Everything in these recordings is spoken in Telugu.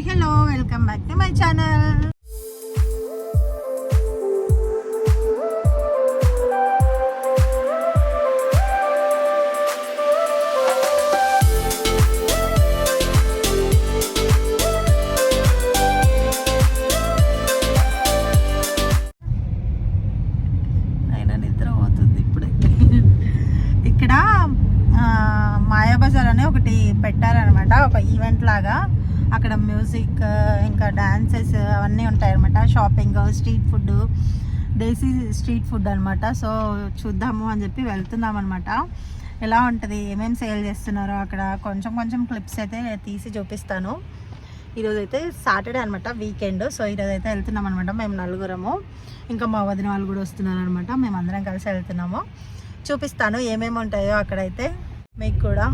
Hi hello welcome back to my channel. అయినా నిద్ర పోతుంది ఇప్పుడే. ఇక్కడ మాయాబజార్ అనే ఒకటి పెట్టారనమాట, ఒక ఈవెంట్ లాగా. అక్కడ మ్యూజిక్ ఇంకా డాన్సెస్ అవన్నీ ఉంటాయి అనమాట. షాపింగ్, స్ట్రీట్ ఫుడ్, దేశీ స్ట్రీట్ ఫుడ్ అనమాట. సో చూద్దాము అని చెప్పి వెళ్తున్నాం అనమాట. ఎలా ఉంటుంది, ఏమేమి సేల్ చేస్తున్నారో అక్కడ కొంచెం కొంచెం క్లిప్స్ అయితే తీసి చూపిస్తాను. ఈరోజు అయితే సాటర్డే అనమాట, వీకెండ్. సో ఈరోజు అయితే వెళ్తున్నాం అనమాట. మేము నలుగురము, ఇంకా మా వదిన వాళ్ళు కూడా వస్తున్నారు అనమాట. మేము అందరం కలిసి వెళ్తున్నాము. చూపిస్తాను ఏమేమి ఉంటాయో అక్కడైతే మీకు కూడా.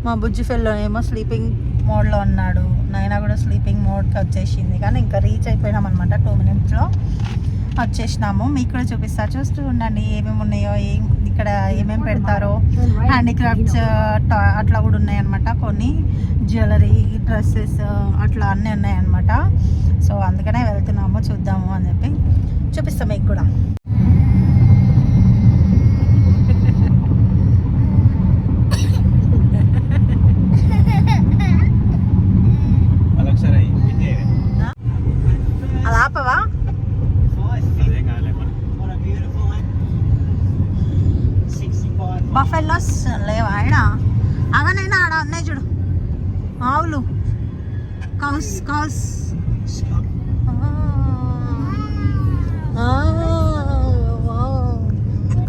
మా బుజ్జి ఫెల్లో ఏమో స్లీపింగ్ మోడ్లో ఉన్నాడు, నైనా కూడా స్లీపింగ్ మోడ్కి వచ్చేసింది. కానీ ఇంకా రీచ్ అయిపోయినాం అనమాట, 2 minutesలో వచ్చేసినాము. మీకు కూడా చూపిస్తా, చూస్తూ ఉండండి ఏమేమి ఉన్నాయో, ఇక్కడ ఏమేమి పెడతారో. హ్యాండీక్రాఫ్ట్స్ అట్లా కూడా ఉన్నాయి అనమాట. కొన్ని జ్యువెలరీ, డ్రెస్సెస్ అట్లా అన్నీ ఉన్నాయన్నమాట. సో అందుకనే వెళ్తున్నాము, చూద్దాము అని చెప్పి చూపిస్తాం మీకు కూడా. బఫెల్లోస్ లేవా ఆడ? అవనైనా ఆడ ఉన్నాయి చూడు, ఆవులు, కౌస్ కౌస్.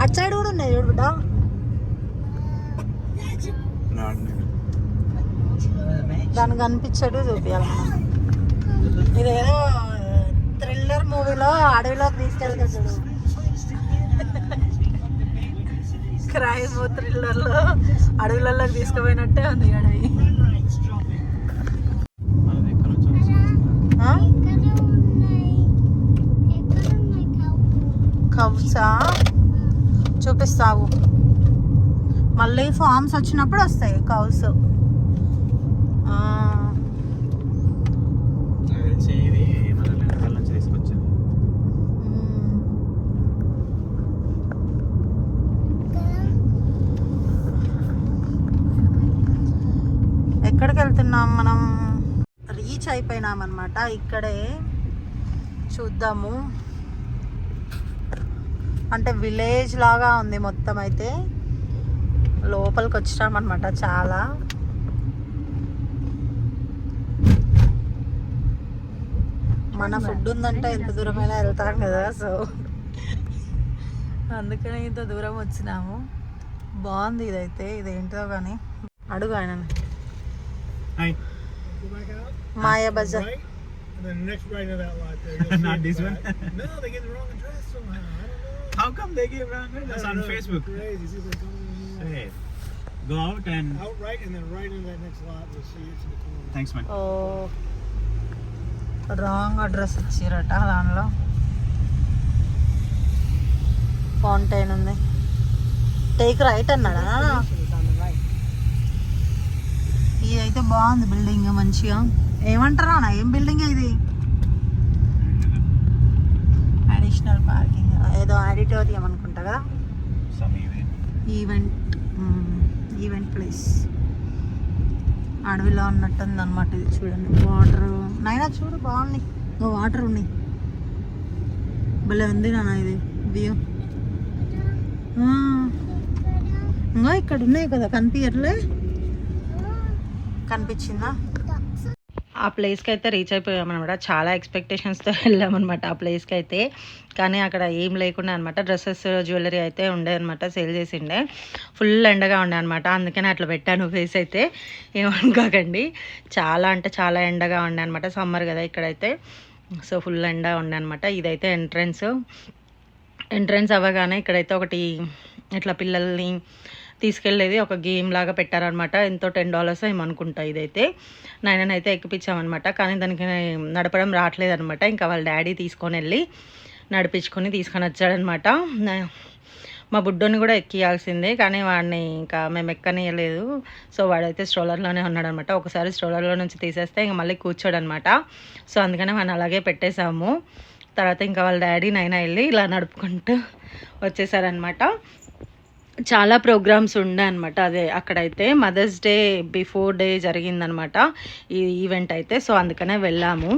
అటు సైడ్ కూడా ఉన్నాయి చూడు బిడ్డ. దానికి కనిపించాడు చూపించాలి. ఇదేదో థ్రిల్లర్ మూవీలో అడవిలోకి తీసుకెళ్తాడు చూడు, క్రైమ్ థ్రిల్లర్లో అడవులలోకి తీసుకుపోయినట్టే ఉంది అడవి. కవ్సా చూపిస్తావు, మళ్ళీ ఫార్మ్స్ వచ్చినప్పుడు వస్తాయి కౌస్. ఎక్కడికి వెళ్తున్నాం మనం? రీచ్ అయిపోయినాం అనమాట. ఇక్కడే చూద్దాము, అంటే విలేజ్ లాగా ఉంది మొత్తం. అయితే లోపలికి వచ్చినామన్నమాట. చాలా మన ఫుడ్ ఉందంటే ఎంత దూరమైనా వెళ్తాం కదా. సో అందుకని ఇంత దూరం వచ్చినాము. బాగుంది ఇదైతే. ఇదేంటో కానీ అడుగు ఆయన. Maya Bazaar. Right, and then the next right of that lot there. Not this one. No, they get the wrong address somehow. I don't know. How come they give wrong address on Facebook? Crazy. See, they're coming in. Hey, go out and. Out right, and then right into that next lot. We'll see it's in the corner. Thanks, man. ఓ రాంగ్ అడ్రస్ ఇచ్చిరట. దానిలో ఫౌంటైన్ ఉంది. టేక్ రైట్ అన్నాడా? ఇదైతే బాగుంది బిల్డింగ్, మంచిగా. ఏమంటారా అన్న, ఏం బిల్డింగ్ ఇది? అడిషనల్ పార్కింగ్ ఏదో ఆడిటోరియం అనుకుంటా కదా. ఈవెంట్ ప్లేస్ అడవిలో ఉన్నట్టుంది అనమాట. ఇది చూడండి, వాటర్. నైనా చూడు, బాగున్నాయి, వాటర్ ఉన్నాయి. భలే ఉంది నాన్న ఇది వ్యూ. ఇంకా ఇక్కడ ఉన్నాయి కదా, కనిపించట్లే? కనిపించిందా? ఆ ప్లేస్కి అయితే రీచ్ అయిపోయామన్నమాట. చాలా ఎక్స్పెక్టేషన్స్తో వెళ్ళామన్నమాట ఆ ప్లేస్కి అయితే. కానీ అక్కడ ఏం లేకుండా అనమాట. డ్రెస్సెస్, జ్యువెలరీ అయితే ఉండే అనమాట, సేల్ చేసిండే. ఫుల్ ఎండగా ఉండే అనమాట, అందుకని అట్లా పెట్టాను ఫేస్ అయితే. ఏమనుకోకండి, చాలా అంటే చాలా ఎండగా ఉండే అనమాట. సమ్మర్ కదా ఇక్కడైతే. సో ఫుల్ ఎండ ఉండే అనమాట. ఇదైతే ఎంట్రన్స్ అవ్వగానే ఇక్కడైతే ఒకటి ఇట్లా పిల్లల్ని తీసుకెళ్ళేది ఒక గేమ్ లాగా పెట్టారనమాట. ఎంతో $10 ఏమనుకుంటా. ఇదైతే నైనైతే ఎక్కిపించామన్నమాట. కానీ దానికి నడపడం రావట్లేదనమాట. ఇంకా వాళ్ళ డాడీ తీసుకొని వెళ్ళి నడిపించుకొని తీసుకొని వచ్చాడనమాట. మా బుడ్డోని కూడా ఎక్కియాల్సిందే, కానీ వాడిని ఇంకా మేము ఎక్కనియలేదు. సో వాడైతే స్ట్రోలర్లోనే ఉన్నాడనమాట. ఒకసారి స్ట్రోలర్లో నుంచి తీసేస్తే ఇంక మళ్ళీ కూర్చోడనమాట. సో అందుకనే వాడిని అలాగే పెట్టేశాము. తర్వాత ఇంకా వాళ్ళ డాడీ నైనా వెళ్ళి ఇలా నడుపుకుంటూ వచ్చేసారనమాట. చాలా ప్రోగ్రామ్స్ ఉండే అనమాట. అదే అక్కడైతే మదర్స్ డే బిఫోర్ డే జరిగిందనమాట ఈ ఈవెంట్ అయితే. సో అందుకనే వెళ్ళాము.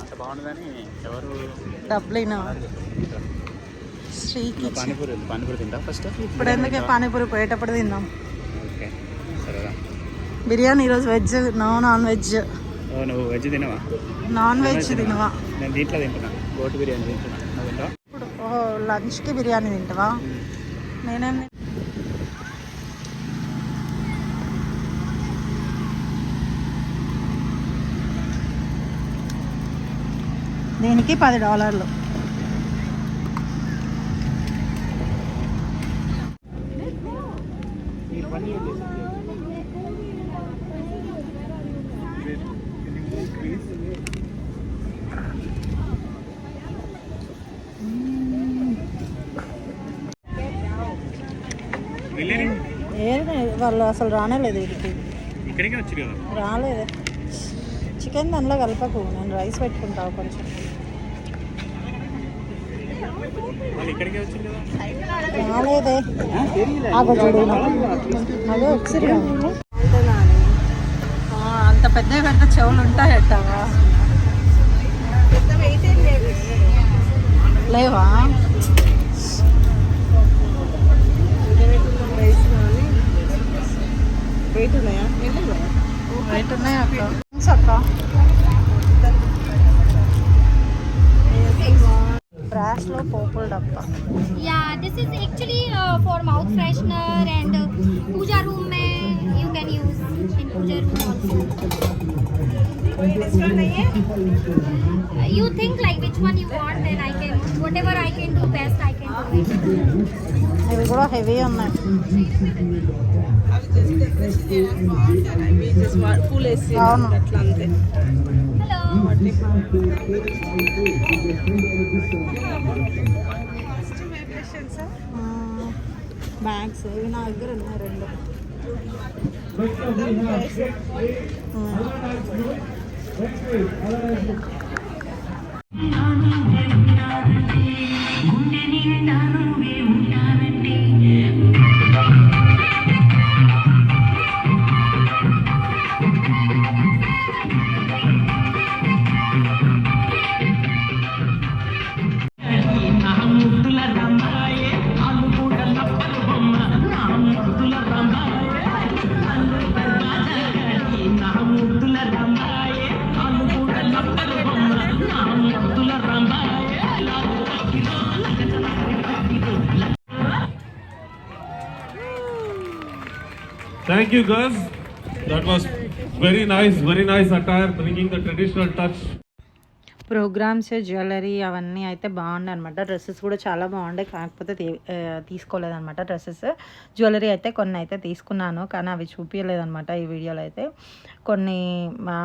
అంత బాగుండదని ఎవరు డబ్బులైనా శ్రీకి పానీపూరి తింటా ఫస్ట్. ఇప్పుడు ఎందుకే పానీపూరి పోయేటప్పుడు తిందాం. ఓకే సరేరా. బిర్యానీ ఈరోజు వెజ్, నాన్ వెజ్. నువ్వు వెజ్ తినవా? నాన్ వెజ్ తినవా? నేను దీంట్లో తింటున్నా, గోటు బిర్యానీ తింటున్నా. నువ్వు తింటావా? ఇప్పుడు లంచ్కి బిర్యానీ తింటావా? నేనేం దీనికి $10. వాళ్ళు అసలు రానేలేదు వీటికి. ఇక్కడికే వచ్చి కదా రాలేదే. చికెన్ దానిలో కలపకు, నేను రైస్ పెట్టుకుంటావు కొంచెం. ఇక్కడికే వచ్చింది కదా. రాలేదే. అదే ఒకసారి అంత పెద్ద పెద్ద చెవులు ఉంటాయట్టవా? లేవా? వెయిట్ ఉన్నాయా? వెయిట్ ఉన్నాయా అక్క? అక్క బ్రాష్లో పోపుల డబ్బా. Yeah, this is actually for mouth freshener and puja room mein you can use in puja room also. You think like which one you want, then I can whatever I can do best I can do it. ఇవి కూడా హెవీ ఉన్నాయి. అవును. Hello. బ్యాగ్స్ ఇవి నా దగ్గర ఉన్నాయి 2. Thank you, girls. That was very nice attire, bringing the traditional touch. Programmes, jewellery అవన్నీ అయితే బాగుండే అనమాట. డ్రెస్సెస్ కూడా చాలా బాగుండే, కాకపోతే తీసుకోలేదన్నమాట డ్రెస్సెస్. జ్యువెలరీ అయితే కొన్ని అయితే తీసుకున్నాను, కానీ అవి చూపించలేదన్నమాట ఈ వీడియోలో అయితే. కొన్ని మా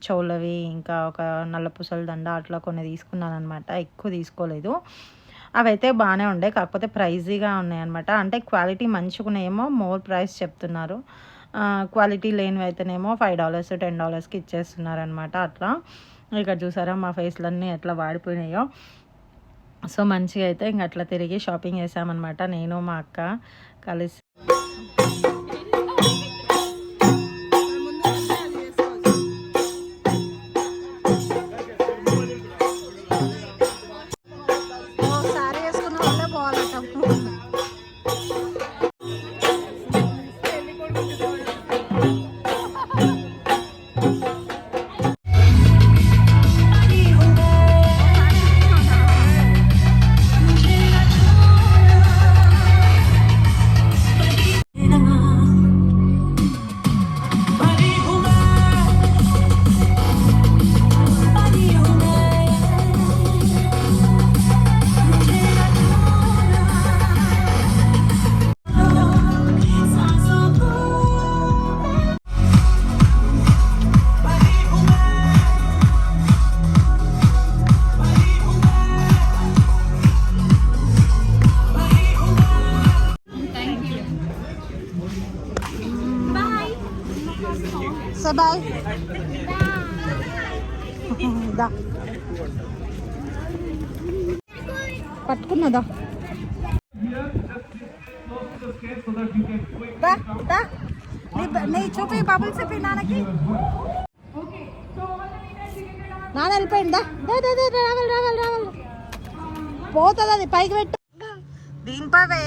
చెవులవి, ఇంకా ఒక నల్ల పూసల దండ అట్లా కొన్ని తీసుకున్నాను అనమాట, ఎక్కువ తీసుకోలేదు. అవైతే బాగానే ఉండే, కాకపోతే ప్రైజీగా ఉన్నాయన్నమాట. అంటే క్వాలిటీ మంచిగానేమో మోర్ ప్రైస్ చెప్తున్నారు, క్వాలిటీ లేనివి అయితేనేమో $5 $10కి ఇచ్చేస్తున్నారు అనమాట. అట్లా ఇక్కడ చూసారా మా ఫేస్లన్నీ ఎట్లా వాడిపోయినాయో. సో మంచిగా అయితే ఇంక అట్లా తిరిగి షాపింగ్ చేసామన్నమాట, నేను మా అక్క కలిసి. Say bye. దా పట్టుకున్నదా నీ చూపి బబుల్స్ చెప్పి నాన్నకి. నాన్న వెళ్ళిపోయిందా, రావాలి రావాలి రావాలి. పోతుంది అది, పైకి పెట్టు. దింపవే.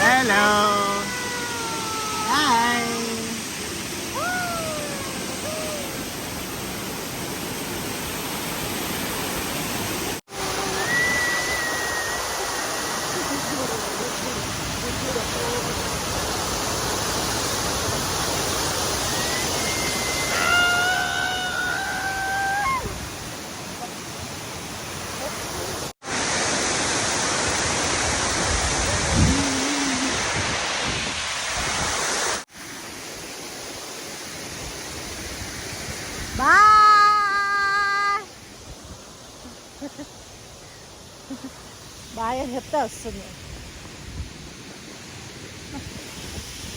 హలో. హాయ్. బాగా చెప్తే వస్తుంది.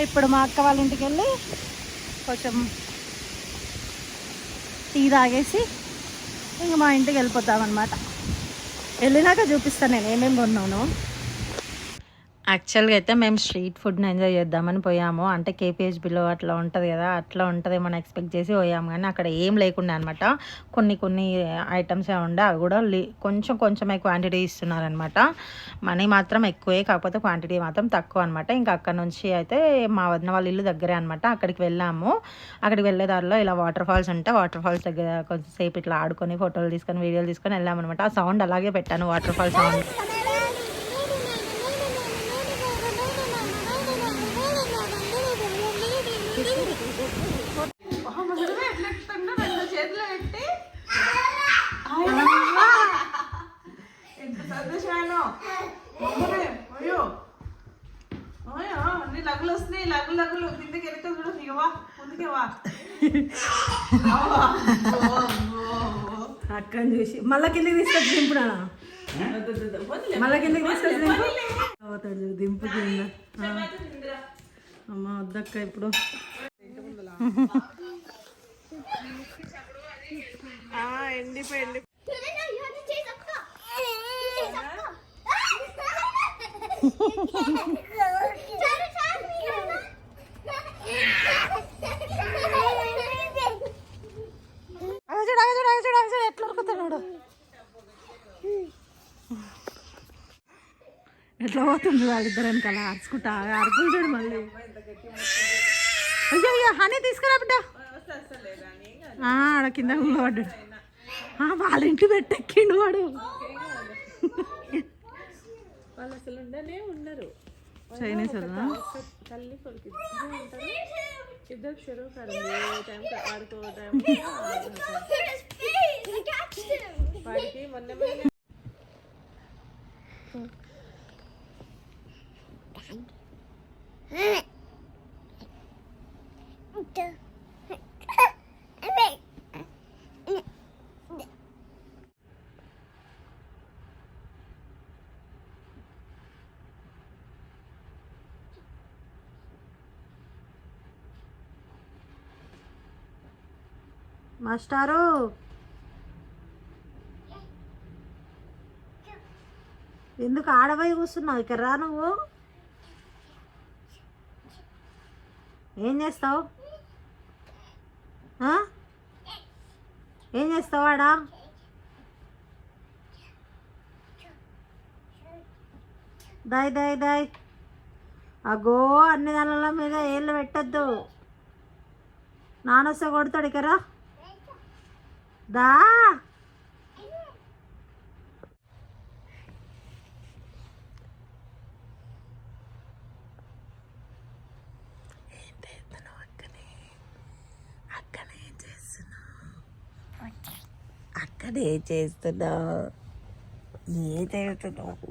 ఇప్పుడు మా అక్క వాళ్ళ ఇంటికి వెళ్ళి కొంచెం టీ తాగేసి ఇంక మా ఇంటికి వెళ్ళిపోతామన్నమాట. వెళ్ళినాక చూపిస్తాను నేను ఏమేమి కొన్నాను. యాక్చువల్గా అయితే మేము స్ట్రీట్ ఫుడ్ని ఎంజాయ్ చేద్దామని పోయాము. అంటే కేపీహెచ్బిలో అట్లా ఉంటుంది కదా, అట్లా ఉంటుంది మనం ఎక్స్పెక్ట్ చేసి పోయాము. కానీ అక్కడ ఏం లేకుండా అనమాట. కొన్ని ఐటమ్స్ ఉండే, అవి కూడా కొంచెమే క్వాంటిటీ ఇస్తున్నారనమాట. మనీ మాత్రం ఎక్కువే, కాకపోతే క్వాంటిటీ మాత్రం తక్కువ అనమాట. ఇంకా అక్కడ నుంచి అయితే మా వదిన వాళ్ళ ఇల్లు దగ్గరే అనమాట. అక్కడికి వెళ్ళాము. అక్కడికి వెళ్ళే దారిలో ఇలా వాటర్ ఫాల్స్ ఉంటే వాటర్ ఫాల్స్ దగ్గర కొంచెంసేపు ఇట్లా ఆడుకొని ఫోటోలు తీసుకొని వీడియోలు తీసుకొని వెళ్ళామన్నమాట. ఆ సౌండ్ అలాగే పెట్టాను, వాటర్ ఫాల్ సౌండ్. లగ్గులు వస్తున్నాయి, లగ్గులు కిందకి వెనక కూడా దిగవా, ముందుకే వా. అక్కని చూసి మళ్ళా కిందకి తీసుకొచ్చి దింపునా, మళ్ళా కిందకి తీసుకొచ్చి దింపు కింద. అమ్మ వద్దక్క ఇప్పుడు. ఎండిపోయి ఎట్లా ఉరుకుతున్నాడు, ఎట్లా పోతుంది వాళ్ళిద్దరు వెనకాల అరుచుకుంటా. అరుపులు చూడు మళ్ళీ. అయ్యో హనీ తీసుకురా బిడ్డ. ఆడ కింద పడ్డాడు. వాళ్ళ ఇంటి పెట్టెక్కిండు వాడు. వాళ్ళు అసలు ఉండనే ఉండరు. చైనీస్ తల్లి కొడుకు ఇద్దరు చెరువు కాదు, టైం ఆడుకో టైం వాడికి మొన్న మాస్టారు ఎందుకు ఆడపోయి కూర్చున్నావు? ఇక్కడ రా నువ్వు. ఏం చేస్తావు? ఏం చేస్తావు ఆడా? దాయ్ దాయ్ దాయ్. అగో అన్ని దానిల మీద ఏళ్ళు పెట్టద్దు. నానొస్తే కొడతాడు. ఇక్కడ దా. అక్కడ ఏం చేస్తున్నావు? ఏం చేస్తున్నావు?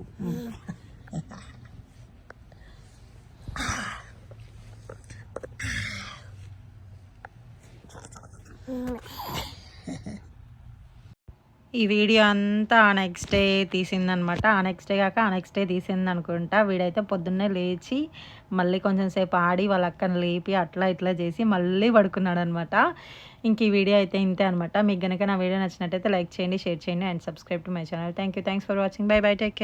ఈ వీడియో అంతా ఆ నెక్స్ట్ డే తీసిందనమాట. ఆ నెక్స్ట్ డే కాక ఆ నెక్స్ట్ డే తీసింది అనుకుంటా. వీడైతే పొద్దున్నే లేచి మళ్ళీ కొంచెం సేపు ఆడి వాళ్ళ అక్కని లేపి అట్లా ఇట్లా చేసి మళ్ళీ పడుకున్నాడు అనమాట. ఇంక ఈ వీడియో అయితే ఇంతే అనమాట. మీకు కనుక నా వీడియో నచ్చినట్టయితే లైక్ చేయండి, షేర్ చేయండి and subscribe to my channel. Thanks for watching. By by, take care.